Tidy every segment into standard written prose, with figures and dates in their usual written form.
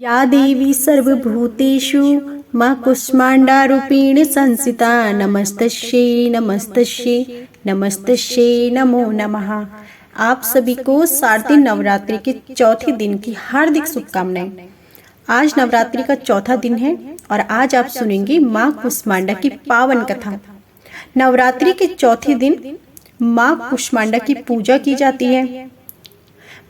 या देवी सर्वभूतेषु माँ कुष्माण्डारूपेण संस्थिता नमस्तस्यै नमस्तस्यै नमस्तस्यै नमो नमः। आप सभी को शारदीय नवरात्रि के चौथे दिन की हार्दिक शुभकामनाएं। आज नवरात्रि का चौथा दिन है और आज आप सुनेंगे माँ कुष्मांडा की पावन कथा। नवरात्रि के चौथे दिन माँ कुष्मांडा की पूजा की जाती है।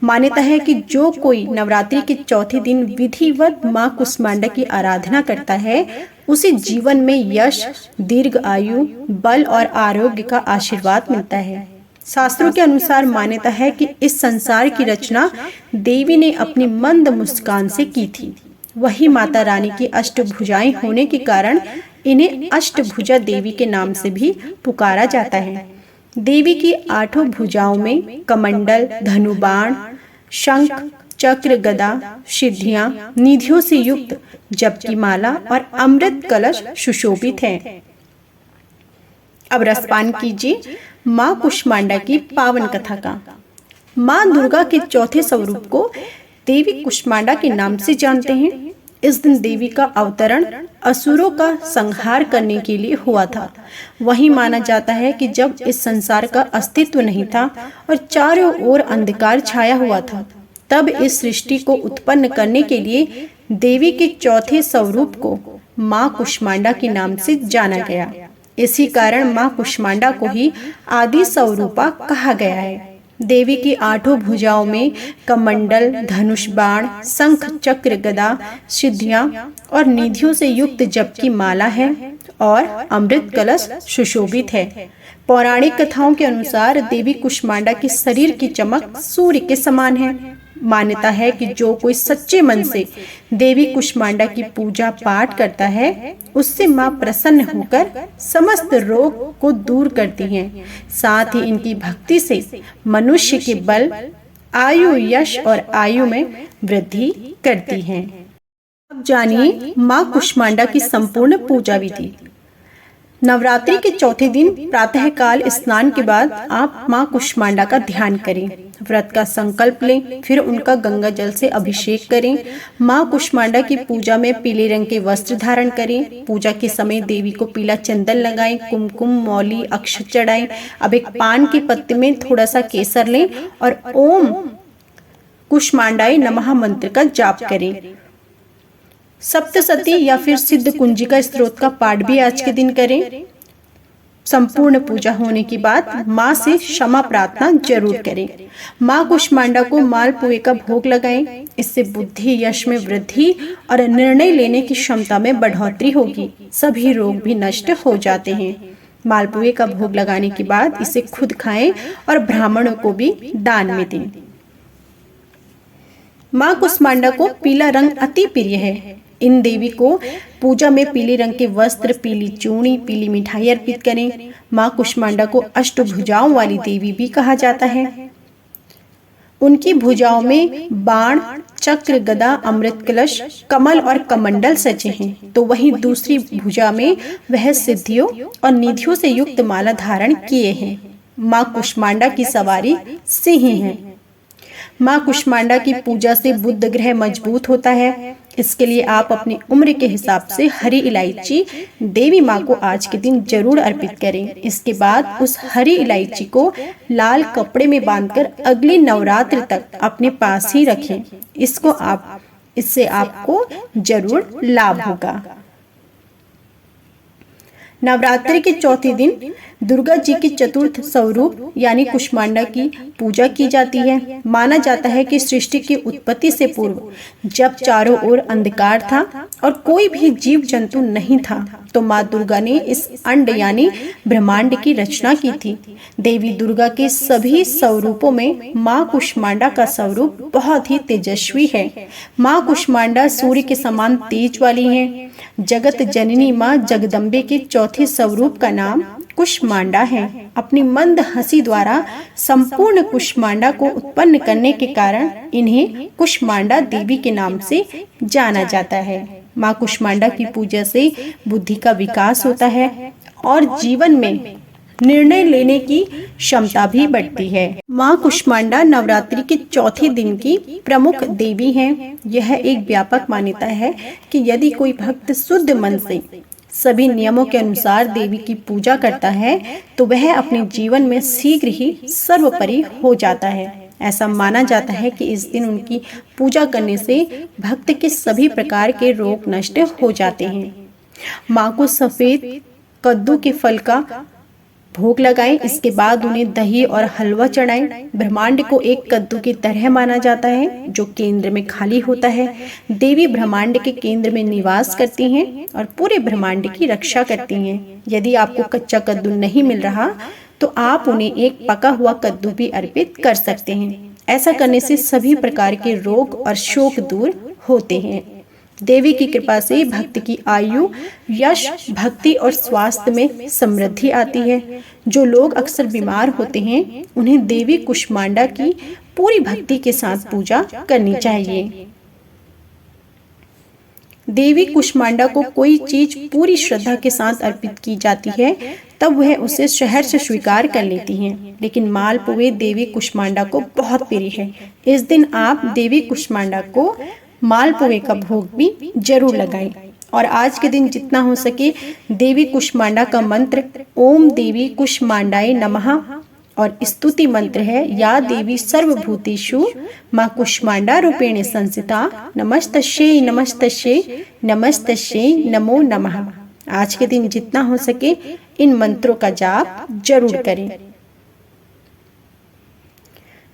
मान्यता है कि जो कोई नवरात्रि के चौथे दिन विधिवत माँ कुष्मांडा की आराधना करता है उसे जीवन में यश, दीर्घ आयु, बल और आरोग्य का आशीर्वाद मिलता है। शास्त्रों के अनुसार मान्यता है कि इस संसार की रचना देवी ने अपनी मंद मुस्कान से की थी। वही माता रानी की अष्टभुजाएं होने के कारण इन्हें अष्टभुजा देवी के नाम से भी पुकारा जाता है। देवी की आठों भुजाओं में कमंडल, धनुबाण, शंख, चक्र, गदा, सिद्धियां, निधियों से युक्त जप की माला और अमृत कलश सुशोभित है। अब रसपान कीजिए माँ कुष्मांडा की पावन कथा का। माँ दुर्गा के चौथे स्वरूप को देवी कुष्मांडा के नाम से जानते हैं। इस दिन देवी का अवतरण असुरों का संहार करने के लिए हुआ था। वही माना जाता है कि जब इस संसार का अस्तित्व नहीं था और चारों ओर अंधकार छाया हुआ था, तब इस सृष्टि को उत्पन्न करने के लिए देवी के चौथे स्वरूप को माँ कुष्मांडा के नाम से जाना गया। इसी कारण माँ कुष्मांडा को ही आदि स्वरूपा कहा गया है। देवी की आठों भुजाओं में कमंडल, धनुष बाण, शंख, चक्र, गदा, सिद्धियां और निधियों से युक्त जप की माला है और अमृत कलश सुशोभित है। पौराणिक कथाओं के अनुसार देवी कुष्मांडा के शरीर की चमक सूर्य के समान है। मान्यता है कि जो कोई सच्चे मन से देवी कुष्मांडा की पूजा पाठ करता है उससे माँ प्रसन्न होकर समस्त रोग को दूर करती हैं। साथ ही इनकी भक्ति से मनुष्य के बल, आयु, यश और आयु में वृद्धि करती हैं। अब जानिए माँ कुष्मांडा की संपूर्ण पूजा विधि। नवरात्रि के चौथे दिन प्रातः काल स्नान के बाद आप माँ कुष्मांडा का ध्यान करें, व्रत का संकल्प लें, फिर उनका गंगा जल से अभिषेक करें। माँ कुष्मांडा की पूजा में पीले रंग के वस्त्र धारण करें। पूजा के समय देवी को पीला चंदन लगाएं, कुमकुम, मौली, अक्षत चढ़ाएं। अब एक पान के पत्ते में थोड़ा सा केसर लें और ओम कुष्मांडाय नमः मंत्र का जाप करें। सप्तशती या फिर सिद्ध कुंजिका स्त्रोत का पाठ भी आज के दिन करें। संपूर्ण पूजा होने के बाद माँ से क्षमा प्रार्थना जरूर करें। माँ कुष्मांडा को मालपुए का भोग लगाएं। इससे बुद्धि, यश में वृद्धि और निर्णय लेने की क्षमता में बढ़ोतरी होगी। सभी रोग भी नष्ट हो जाते हैं। मालपुए का भोग लगाने के बाद इसे खुद खाएं और ब्राह्मणों को भी दान में दें। माँ कुष्मांडा को पीला रंग अति प्रिय है। इन देवी को पूजा में पीले रंग के वस्त्र, पीली चूड़ी, पीली मिठाई अर्पित करें। माँ कुष्मांडा को अष्टभुजाओं वाली देवी भी कहा जाता है। उनकी भुजाओं में बाण, चक्र, गदा, अमृत कलश, कमल और कमंडल सजे हैं, तो वहीं दूसरी भुजा में वह सिद्धियों और निधियों से युक्त माला धारण किए हैं। माँ कुष्मांडा की सवारी सिंह है। माँ कुष्मांडा की पूजा से बुध ग्रह मजबूत होता है। इसके लिए आप अपनी उम्र के हिसाब से हरी इलायची देवी माँ को आज के दिन जरूर अर्पित करें। इसके बाद उस हरी इलायची को लाल कपड़े में बांधकर अगली नवरात्र तक अपने पास ही रखें। इससे आपको जरूर लाभ होगा। नवरात्रि के चौथे दिन दुर्गा जी की चतुर्थ स्वरूप यानी कुष्मांडा की पूजा की जाती है। माना जाता है कि सृष्टि की उत्पत्ति से पूर्व जब चारों ओर अंधकार था और कोई भी जीव जंतु नहीं था, तो माँ दुर्गा ने इस अंड यानी ब्रह्मांड की रचना की थी। देवी दुर्गा के सभी स्वरूपों में माँ कुष्मांडा का स्वरूप बहुत ही तेजस्वी है। माँ कुष्मांडा सूर्य के समान तेज वाली है। जगत जननी माँ जगदम्बे के चौथे स्वरूप का नाम कुष्मांडा है। अपनी मंद हंसी द्वारा संपूर्ण कुष्मांडा को उत्पन्न करने के कारण इन्हें कुष्मांडा देवी के नाम से जाना जाता है। माँ कुष्मांडा की पूजा से बुद्धि का विकास होता है और जीवन में निर्णय लेने की क्षमता भी बढ़ती है। माँ कुष्मांडा नवरात्रि के चौथे दिन की प्रमुख देवी हैं। यह एक व्यापक मान्यता है कि यदि कोई भक्त शुद्ध मन से सभी नियमों के अनुसार देवी की पूजा करता है तो वह अपने जीवन में शीघ्र ही सर्वोपरि हो जाता है। ऐसा माना जाता है कि इस दिन उनकी पूजा करने से भक्त के सभी प्रकार के रोग नष्ट हो जाते हैं। माँ को सफेद कद्दू के फल का भोग लगाएं, इसके बाद उन्हें दही और हलवा चढ़ाएं। ब्रह्मांड को एक कद्दू की तरह माना जाता है जो केंद्र में खाली होता है। देवी ब्रह्मांड के केंद्र में निवास करती हैं और पूरे ब्रह्मांड की रक्षा करती हैं। यदि आपको कच्चा कद्दू नहीं मिल रहा तो आप उन्हें एक पका हुआ कद्दू भी अर्पित कर सकते हैं। ऐसा करने से सभी प्रकार के रोग और शोक दूर होते हैं। देवी की कृपा से भक्त की आयु, यश, भक्ति और स्वास्थ्य में समृद्धि आती है। जो लोग अक्सर बीमार होते हैं उन्हें देवी कुष्मांडा की पूरी भक्ति के साथ पूजा करनी चाहिए। देवी कुष्मांडा को कोई चीज पूरी श्रद्धा के साथ अर्पित की जाती है तब वह उसे शहर से स्वीकार कर लेती हैं। लेकिन मालपुए देवी कुष्मांडा को बहुत प्रिय है। इस दिन आप देवी कुष्मांडा को मालपुए का भोग भी जरूर लगाएं। और आज के दिन जितना हो सके देवी कुष्मांडा का मंत्र ओम देवी कुष्मांडाय नमः और स्तुति मंत्र है या देवी सर्वभूतेषु माँ कुष्मांडा रूपेण संस्थिता नमस्तस्यै नमस्तस्यै नमस्तस्यै नमो नमः। आज के दिन जितना हो सके इन मंत्रों का जाप जरूर करें।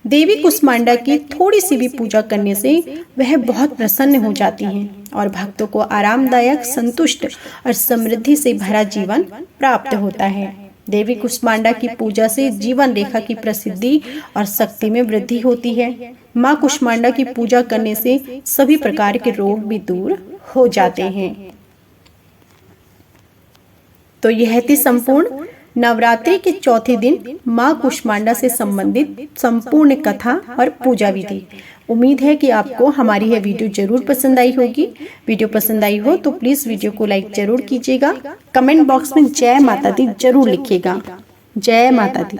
देवी कुष्मांडा की थोड़ी सी भी पूजा करने से वह बहुत प्रसन्न हो जाती हैं और भक्तों को आरामदायक, संतुष्ट और समृद्धि से भरा जीवन प्राप्त होता है। देवी कुष्मांडा की पूजा से जीवन रेखा की प्रसिद्धि और शक्ति में वृद्धि होती है। माँ कुष्मांडा की पूजा करने से सभी प्रकार के रोग भी दूर हो जाते हैं। तो यह थी संपूर्ण नवरात्रि के चौथे दिन माँ कुष्मांडा से संबंधित संपूर्ण कथा और पूजा विधि। उम्मीद है कि आपको हमारी यह वीडियो जरूर पसंद आई होगी। वीडियो पसंद आई हो तो प्लीज वीडियो को लाइक जरूर कीजिएगा। कमेंट बॉक्स में जय माता दी जरूर लिखिएगा। जय माता दी।